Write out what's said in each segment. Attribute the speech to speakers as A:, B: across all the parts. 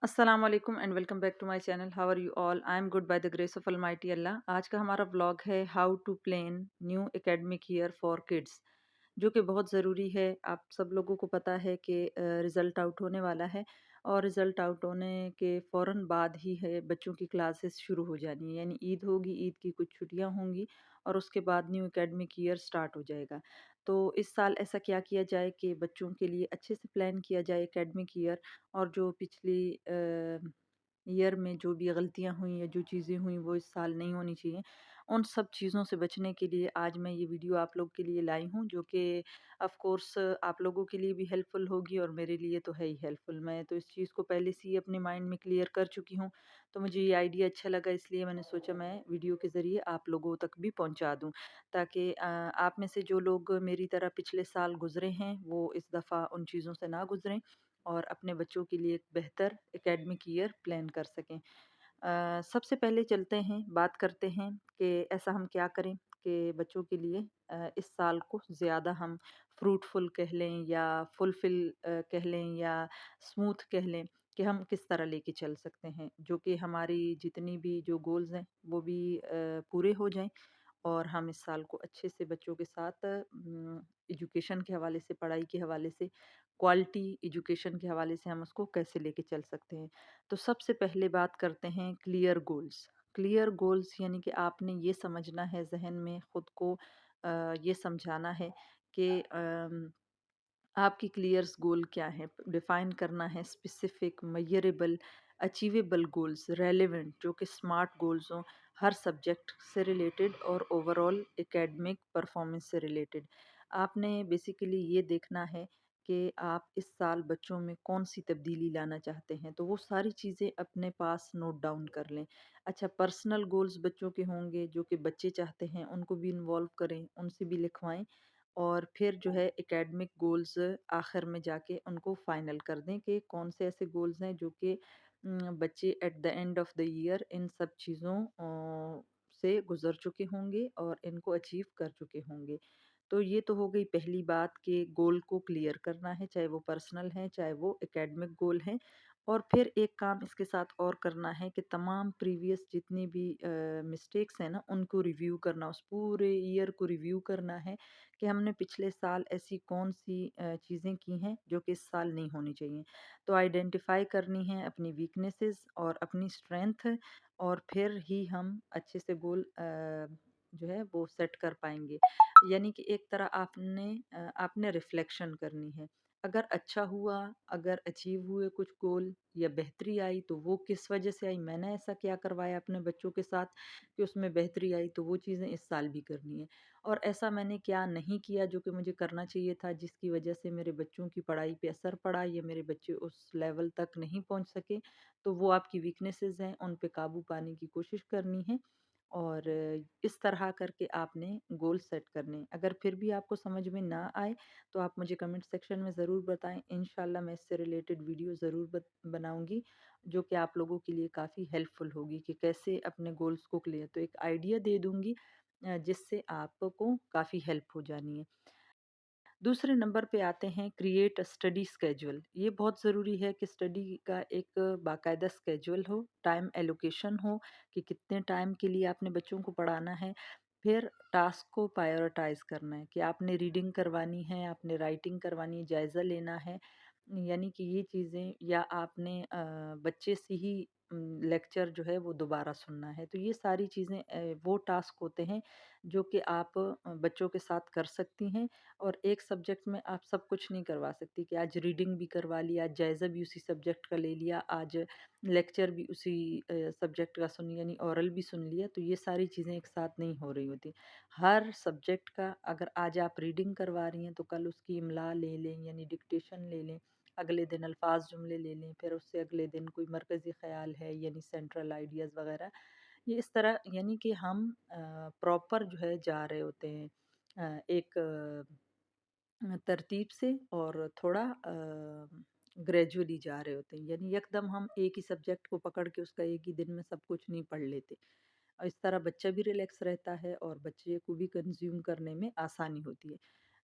A: अस्सलाम वालेकुम and welcome back to my channel. How are you all? I am good by the grace of almighty Allah. आज का हमारा vlog है how to plan new academic year for kids, जो कि बहुत ज़रूरी है। आप सब लोगों को पता है कि रिज़ल्ट आउट होने वाला है और रिज़ल्ट आउट होने के फ़ौरन बाद ही है बच्चों की क्लासेस शुरू हो जानी है, यानी ईद होगी, ईद की कुछ छुट्टियां होंगी और उसके बाद न्यू एकेडमिक ईयर स्टार्ट हो जाएगा। तो इस साल ऐसा क्या किया जाए कि बच्चों के लिए अच्छे से प्लान किया जाए एकेडमिक ईयर, और जो पिछली ईयर में जो भी गलतियाँ हुई या जो चीज़ें हुई वो इस साल नहीं होनी चाहिए। उन सब चीज़ों से बचने के लिए आज मैं ये वीडियो आप लोग के लिए लाई हूँ, जो कि ऑफ़ कोर्स आप लोगों के लिए भी हेल्पफुल होगी और मेरे लिए तो है ही हेल्पफुल। मैं तो इस चीज़ को पहले से ही अपने माइंड में क्लियर कर चुकी हूँ, तो मुझे ये आइडिया अच्छा लगा, इसलिए मैंने सोचा मैं वीडियो के ज़रिए आप लोगों तक भी पहुँचा दूँ, ताकि आप में से जो लोग मेरी तरह पिछले साल गुज़रे हैं वो इस दफ़ा उन चीज़ों से ना गुज़रें और अपने बच्चों के लिए एक बेहतर एकेडमिक ईयर प्लान कर सकें। सबसे पहले चलते हैं, बात करते हैं कि ऐसा हम क्या करें कि बच्चों के लिए इस साल को ज़्यादा हम फ्रूटफुल कह लें या फुलफिल कह लें या स्मूथ कह लें, कि हम किस तरह लेके चल सकते हैं, जो कि हमारी जितनी भी जो गोल्स हैं वो भी पूरे हो जाएं और हम इस साल को अच्छे से बच्चों के साथ एजुकेशन के हवाले से, पढ़ाई के हवाले से, क्वालिटी एजुकेशन के हवाले से हम उसको कैसे लेके चल सकते हैं। तो सबसे पहले बात करते हैं क्लियर गोल्स। क्लियर गोल्स यानी कि आपने ये समझना है, ज़हन में ख़ुद को ये समझाना है कि आपकी क्लियर्स गोल क्या है, डिफाइन करना है specific, measurable, achievable goals, relevant, जो कि स्मार्ट गोल्स हों, हर सब्जेक्ट से रिलेटेड और ओवरऑल एकेडमिक परफॉर्मेंस से रिलेटेड। आपने बेसिकली ये देखना है कि आप इस साल बच्चों में कौन सी तब्दीली लाना चाहते हैं, तो वो सारी चीज़ें अपने पास नोट डाउन कर लें। अच्छा, पर्सनल गोल्स बच्चों के होंगे जो कि बच्चे चाहते हैं, उनको भी इन्वॉल्व करें, उनसे भी लिखवाएं और फिर जो है एकेडमिक गोल्स आखिर में जाके उनको फाइनल कर दें कि कौन से ऐसे गोल्स हैं जो कि बच्चे at the end of the year in सब चीज़ों से गुजर चुके होंगे और इनको अचीव कर चुके होंगे। तो ये तो हो गई पहली बात कि गोल को क्लियर करना है, चाहे वो पर्सनल है चाहे वो एकेडमिक गोल है। और फिर एक काम इसके साथ और करना है कि तमाम प्रीवियस जितनी भी मिस्टेक्स हैं ना, उनको रिव्यू करना, उस पूरे ईयर को रिव्यू करना है कि हमने पिछले साल ऐसी कौन सी चीज़ें की हैं जो कि इस साल नहीं होनी चाहिए। तो आइडेंटिफाई करनी है अपनी वीकनेसेस और अपनी स्ट्रेंथ, और फिर ही हम अच्छे से गोल जो है वो सेट कर पाएंगे। यानी कि एक तरह आपने रिफ्लेक्शन करनी है। अगर अच्छा हुआ, अगर अचीव हुए कुछ गोल या बेहतरी आई तो वो किस वजह से आई, मैंने ऐसा क्या करवाया अपने बच्चों के साथ कि उसमें बेहतरी आई, तो वो चीज़ें इस साल भी करनी है। और ऐसा मैंने क्या नहीं किया जो कि मुझे करना चाहिए था, जिसकी वजह से मेरे बच्चों की पढ़ाई पे असर पड़ा या मेरे बच्चे उस लेवल तक नहीं पहुंच सके, तो वो आपकी वीकनेसेस हैं, उन पे काबू पाने की कोशिश करनी है और इस तरह करके आपने गोल सेट करने हैं। अगर फिर भी आपको समझ में ना आए तो आप मुझे कमेंट सेक्शन में ज़रूर बताएं, इंशाल्लाह मैं इससे रिलेटेड वीडियो ज़रूर बनाऊंगी, जो कि आप लोगों के लिए काफ़ी हेल्पफुल होगी कि कैसे अपने गोल्स को क्लियर, तो एक आइडिया दे दूंगी जिससे आपको काफ़ी हेल्प हो जानी है। दूसरे नंबर पे आते हैं क्रिएट स्टडी स्केड्यूल। ये बहुत ज़रूरी है कि स्टडी का एक बाकायदा स्केड्यूल हो, टाइम एलोकेशन हो कि कितने टाइम के लिए आपने बच्चों को पढ़ाना है। फिर टास्क को प्रायोरिटाइज करना है कि आपने रीडिंग करवानी है, आपने राइटिंग करवानी है, जायज़ा लेना है, यानी कि ये चीज़ें, या आपने बच्चे से ही लेक्चर जो है वो दोबारा सुनना है। तो ये सारी चीज़ें वो टास्क होते हैं जो कि आप बच्चों के साथ कर सकती हैं। और एक सब्जेक्ट में आप सब कुछ नहीं करवा सकती कि आज रीडिंग भी करवा लिया, आज जायज़ा भी उसी सब्जेक्ट का ले लिया, आज लेक्चर भी उसी सब्जेक्ट का सुन, यानी ओरल भी सुन लिया, तो ये सारी चीज़ें एक साथ नहीं हो रही होती। हर सब्जेक्ट का अगर आज आप रीडिंग करवा रही हैं तो कल उसकी इमला ले लें, यानी डिक्टेशन ले लें, अगले दिन अल्फाज जुमले ले लें, फिर उससे अगले दिन कोई मरकज़ी ख़्याल है यानी सेंट्रल आइडियाज़ वग़ैरह। ये इस तरह यानी कि हम प्रॉपर जो है जा रहे होते हैं एक तरतीब से, और थोड़ा ग्रेजुअली जा रहे होते हैं, यानी यकदम हम एक ही सब्जेक्ट को पकड़ के उसका एक ही दिन में सब कुछ नहीं पढ़ लेते। और इस तरह बच्चा भी रिलैक्स रहता है और बच्चे को भी कंज्यूम करने में आसानी होती है।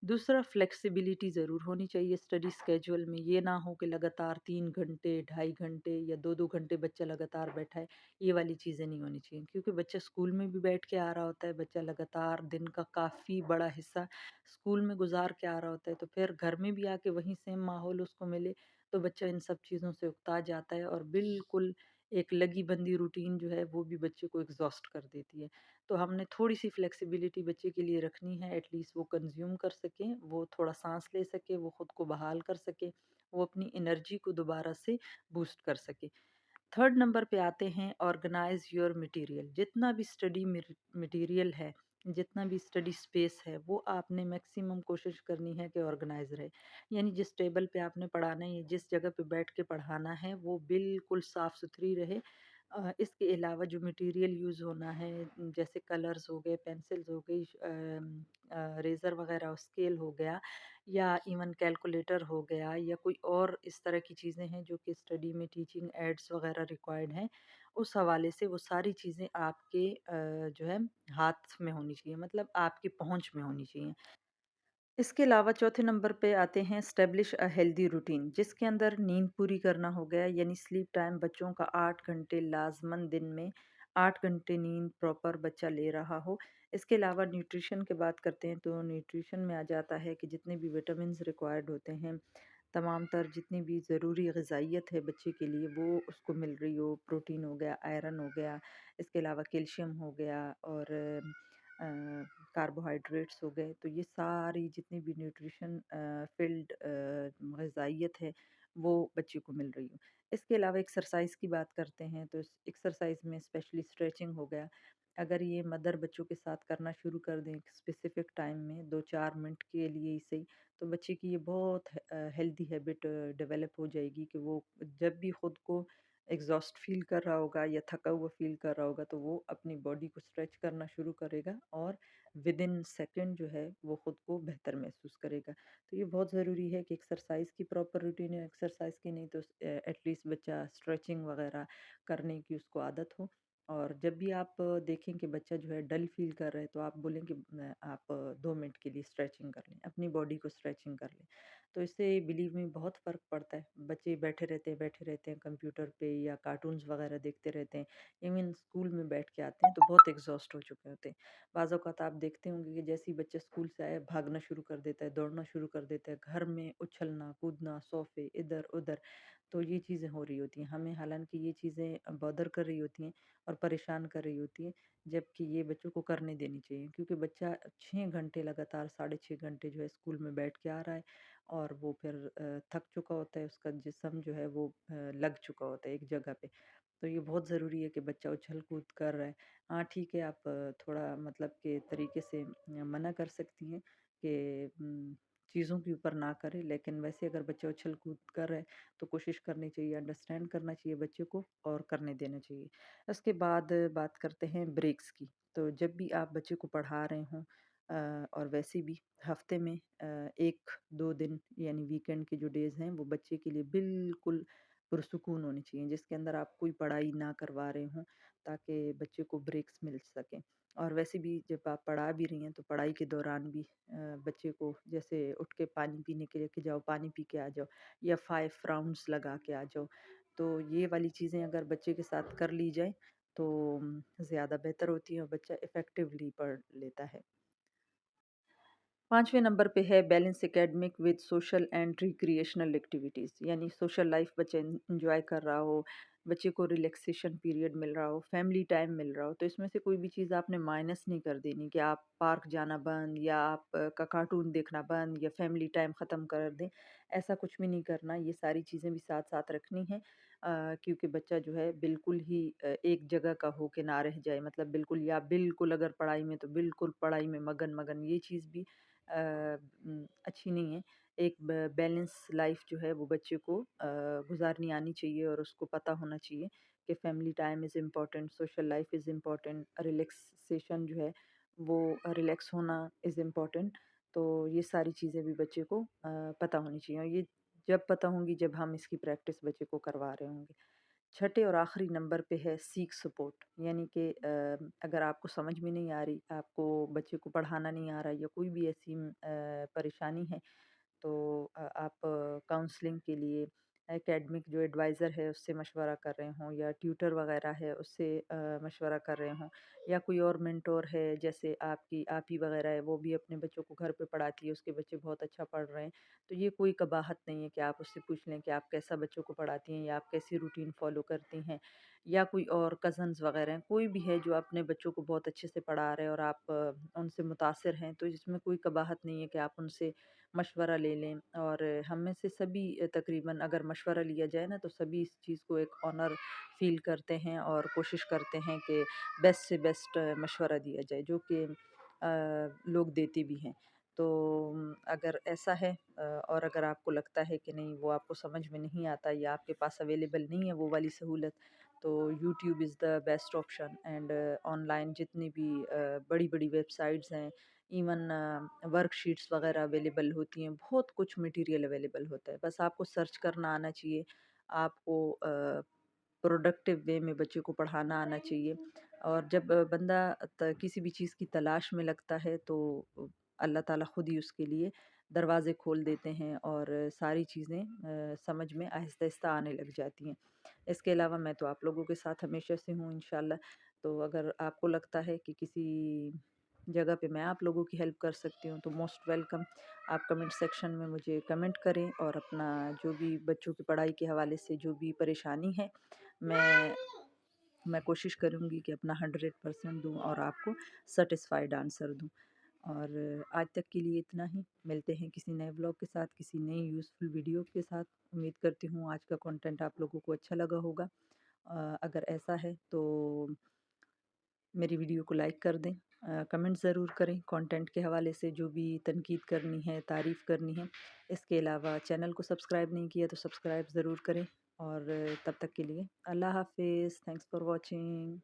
A: दूसरा फ्लेक्सिबिलिटी ज़रूर होनी चाहिए स्टडी स्केड्यूल में, ये ना हो कि लगातार 3 घंटे, ढाई घंटे या 2-2 घंटे बच्चा लगातार बैठा है, ये वाली चीज़ें नहीं होनी चाहिए। क्योंकि बच्चा स्कूल में भी बैठ के आ रहा होता है, बच्चा लगातार दिन का काफ़ी बड़ा हिस्सा स्कूल में गुज़ार के आ रहा होता है, तो फिर घर में भी आके वही सेम माहौल उसको मिले, तो बच्चा इन सब चीज़ों से उकता जाता है और बिल्कुल एक लगी बंधी रूटीन जो है वो भी बच्चे को एग्ज़ॉस्ट कर देती है। तो हमने थोड़ी-सी फ्लेक्सिबिलिटी बच्चे के लिए रखनी है, एटलीस्ट वो कंज़्यूम कर सके, वो थोड़ा साँस ले सके, वो खुद को बहाल कर सके, वो अपनी एनर्जी को दोबारा से बूस्ट कर सके। थर्ड नंबर पे आते हैं ऑर्गेनाइज़ योर मटेरियल। जितना भी स्टडी मटेरियल है, जितना भी स्टडी स्पेस है, वो आपने मैक्सिमम कोशिश करनी है कि ऑर्गेनाइज़ रहे। यानी जिस टेबल पे आपने पढ़ाना है या जिस जगह पे बैठ के पढ़ाना है, वो बिल्कुल साफ़-सुथरी रहे। इसके अलावा जो मटेरियल यूज़ होना है, जैसे कलर्स हो गए, पेंसिल्स हो गई, रेज़र वग़ैरह, स्केल हो गया या इवन कैलकुलेटर हो गया या कोई और इस तरह की चीज़ें हैं जो कि स्टडी में टीचिंग एड्स वग़ैरह रिक्वायर्ड हैं, उस हवाले से वो सारी चीज़ें आपके जो है हाथ में होनी चाहिए, मतलब आपकी पहुँच में होनी चाहिए। इसके अलावा चौथे नंबर पे आते हैं एस्टेब्लिश अ हेल्दी रूटीन, जिसके अंदर नींद पूरी करना हो गया, यानी स्लीप टाइम बच्चों का 8 घंटे लाजमन, दिन में 8 घंटे नींद प्रॉपर बच्चा ले रहा हो। इसके अलावा न्यूट्रिशन की बात करते हैं तो न्यूट्रिशन में आ जाता है कि जितने भी विटामिन्स रिक्वायर्ड होते हैं, तमाम तर जितनी भी ज़रूरी ग़िज़ाइयत है बच्चे के लिए वो उसको मिल रही हो, प्रोटीन हो गया, आयरन हो गया, इसके अलावा कैल्शियम हो गया और अ, कार्बोहाइड्रेट्स हो गए, तो ये सारी जितनी भी न्यूट्रिशन फ़ील्ड ग़िज़ाइयत है, वो बच्चे को मिल रही हो। इसके अलावा एक्सरसाइज़ की बात करते हैं तो एक्सरसाइज़ में स्पेशली स्ट्रेचिंग हो गया। अगर ये मदर बच्चों के साथ करना शुरू कर दें एक स्पेसिफ़िक टाइम में 2-4 मिनट के लिए ही सही, तो बच्चे की ये बहुत हेल्दी हैबिट डेवलप हो जाएगी कि वो जब भी खुद को एग्जॉस्ट फील कर रहा होगा या थका हुआ फील कर रहा होगा, तो वो अपनी बॉडी को स्ट्रेच करना शुरू करेगा और विद इन सेकेंड जो है वो खुद को बेहतर महसूस करेगा। तो ये बहुत ज़रूरी है कि एक्सरसाइज की प्रॉपर रूटीन है, एक्सरसाइज की नहीं तो एटलीस्ट बच्चा स्ट्रेचिंग वगैरह करने की उसको आदत हो। और जब भी आप देखें कि बच्चा जो है डल फील कर रहा है, तो आप बोलें कि आप 2 मिनट के लिए स्ट्रेचिंग कर लें, अपनी बॉडी को स्ट्रेचिंग कर लें। तो इससे बिलीव में बहुत फ़र्क पड़ता है। बच्चे बैठे रहते हैं कंप्यूटर पे या कार्टून्स वगैरह देखते रहते हैं। इवन स्कूल में बैठ के आते हैं तो बहुत एग्ज़ॉस्ट हो चुके होते हैं। बाज़ औक़ात आप देखते होंगे कि जैसे ही बच्चा स्कूल से आया भागना शुरू कर देता है, दौड़ना शुरू कर देता है, घर में उछलना, कूदना, सोफ़े इधर-उधर, तो ये चीज़ें हो रही होती हैं। हमें हालाँकि ये चीज़ें बॉदर कर रही होती हैं और परेशान कर रही होती हैं, जबकि ये बच्चों को करने देनी चाहिए, क्योंकि बच्चा 6 घंटे लगातार, साढ़े 6 घंटे जो है स्कूल में बैठ के आ रहा है और वो फिर थक चुका होता है, उसका जिस्म जो है वो लग चुका होता है एक जगह पे। तो ये बहुत ज़रूरी है कि बच्चा उछल-कूद कर रहा है। हाँ, ठीक है, आप थोड़ा मतलब के तरीके से मना कर सकती हैं कि चीज़ों के ऊपर ना करें, लेकिन वैसे अगर बच्चा उछल-कूद कर रहा है, तो कोशिश करनी चाहिए, अंडरस्टैंड करना चाहिए बच्चे को और करने देना चाहिए। उसके बाद बात करते हैं ब्रेक्स की। तो जब भी आप बच्चे को पढ़ा रहे हों और वैसे भी हफ़्ते में 1-2 दिन यानी वीकेंड के जो डेज़ हैं, वो बच्चे के लिए बिल्कुल पुरसुकून होनी चाहिए, जिसके अंदर आप कोई पढ़ाई ना करवा रहे हों, ताकि बच्चे को ब्रेक्स मिल सकें। और वैसे भी जब आप पढ़ा भी रही हैं, तो पढ़ाई के दौरान भी बच्चे को जैसे उठ के पानी पीने के लिए कि जाओ पानी पी के आ जाओ या 5 राउंड्स लगा के आ जाओ। तो ये वाली चीज़ें अगर बच्चे के साथ कर ली जाएँ, तो ज़्यादा बेहतर होती हैं और बच्चा इफ़ेक्टिवली पढ़ लेता है। 5वें नंबर पे है balance academic with social and recreational activities, यानी सोशल लाइफ बच्चा एंजॉय कर रहा हो, बच्चे को रिलैक्सेशन पीरियड मिल रहा हो, फैमिली टाइम मिल रहा हो, तो इसमें से कोई भी चीज़ आपने माइनस नहीं कर देनी कि आप पार्क जाना बंद या आप का कार्टून देखना बंद या फैमिली टाइम ख़त्म कर दें। ऐसा कुछ भी नहीं करना, ये सारी चीज़ें भी साथ साथ रखनी है, क्योंकि बच्चा जो है बिल्कुल ही एक जगह का हो के ना रह जाए, मतलब बिल्कुल या बिल्कुल अगर पढ़ाई में तो बिल्कुल पढ़ाई में मगन मगन, ये चीज़ भी अच्छी नहीं है। एक बैलेंस लाइफ जो है वो बच्चे को गुज़ारनी आनी चाहिए और उसको पता होना चाहिए कि family time is important, social life is important, relaxation जो है वो रिलैक्स होना इज़ इम्पोर्टेंट। तो ये सारी चीज़ें भी बच्चे को पता होनी चाहिए और ये जब पता होंगी जब हम इसकी प्रैक्टिस बच्चे को करवा रहे होंगे। छठे और आखिरी नंबर पे है सीक सपोर्ट, यानी कि अगर आपको समझ में नहीं आ रही, आपको बच्चे को पढ़ाना नहीं आ रहा या कोई भी ऐसी परेशानी है, तो आप काउंसलिंग के लिए एकेडमिक जो एडवाइज़र है उससे मशवरा कर रहे हों, या ट्यूटर वगैरह है उससे मशवरा कर रहे हों, या कोई और मेंटोर है जैसे आपकी आपी वगैरह है, वो भी अपने बच्चों को घर पे पढ़ाती है, उसके बच्चे बहुत अच्छा पढ़ रहे हैं, तो ये कोई कबाहत नहीं है कि आप उससे पूछ लें कि आप कैसा बच्चों को पढ़ाती हैं, या आप कैसी रूटीन फॉलो करती हैं, या कोई और कज़न्स वगैरह हैं, कोई भी है जो अपने बच्चों को बहुत अच्छे से पढ़ा रहे हैं और आप उनसे मुतासिर हैं, तो इसमें कोई कबाहत नहीं है कि आप उनसे मशवरा ले लें। और हम में से सभी तकरीबन अगर मशवरा लिया जाए ना, तो सभी इस चीज़ को एक ऑनर फ़ील करते हैं और कोशिश करते हैं कि बेस्ट से बेस्ट मशवरा दिया जाए, जो कि लोग देते भी हैं। तो अगर ऐसा है और अगर आपको लगता है कि नहीं वो आपको समझ में नहीं आता या आपके पास अवेलेबल नहीं है वो वाली सहूलत, तो YouTube is the best option. And online जितनी भी बड़ी-बड़ी वेबसाइट्स हैं, इवन वर्कशीट्स वगैरह अवेलेबल होती हैं, बहुत कुछ मटेरियल अवेलेबल होता है, बस आपको सर्च करना आना चाहिए, आपको प्रोडक्टिव वे में बच्चे को पढ़ाना आना चाहिए। और जब बंदा किसी भी चीज़ की तलाश में लगता है, तो अल्लाह ताला खुद ही उसके लिए दरवाज़े खोल देते हैं और सारी चीज़ें समझ में आहिस्ता आहिस्ता आने लग जाती हैं। इसके अलावा मैं तो आप लोगों के साथ हमेशा से हूँ इंशाल्लाह। तो अगर आपको लगता है कि किसी जगह पे मैं आप लोगों की हेल्प कर सकती हूँ, तो मोस्ट वेलकम। आप कमेंट सेक्शन में मुझे कमेंट करें और अपना जो भी बच्चों की पढ़ाई के हवाले से जो भी परेशानी है, मैं मैं कोशिश करूँगी कि अपना 100% दूँ और आपको सैटिस्फाइड आंसर दूँ। और आज तक के लिए इतना ही। मिलते हैं किसी नए ब्लॉग के साथ, किसी नई यूज़फुल वीडियो के साथ। उम्मीद करती हूँ आज का कंटेंट आप लोगों को अच्छा लगा होगा। अगर ऐसा है तो मेरी वीडियो को लाइक कर दें, कमेंट ज़रूर करें कंटेंट के हवाले से, जो भी तनकीद करनी है, तारीफ़ करनी है। इसके अलावा चैनल को सब्सक्राइब नहीं किया तो सब्सक्राइब ज़रूर करें। और तब तक के लिए अल्लाह हाफ़िज़। Thanks for watching.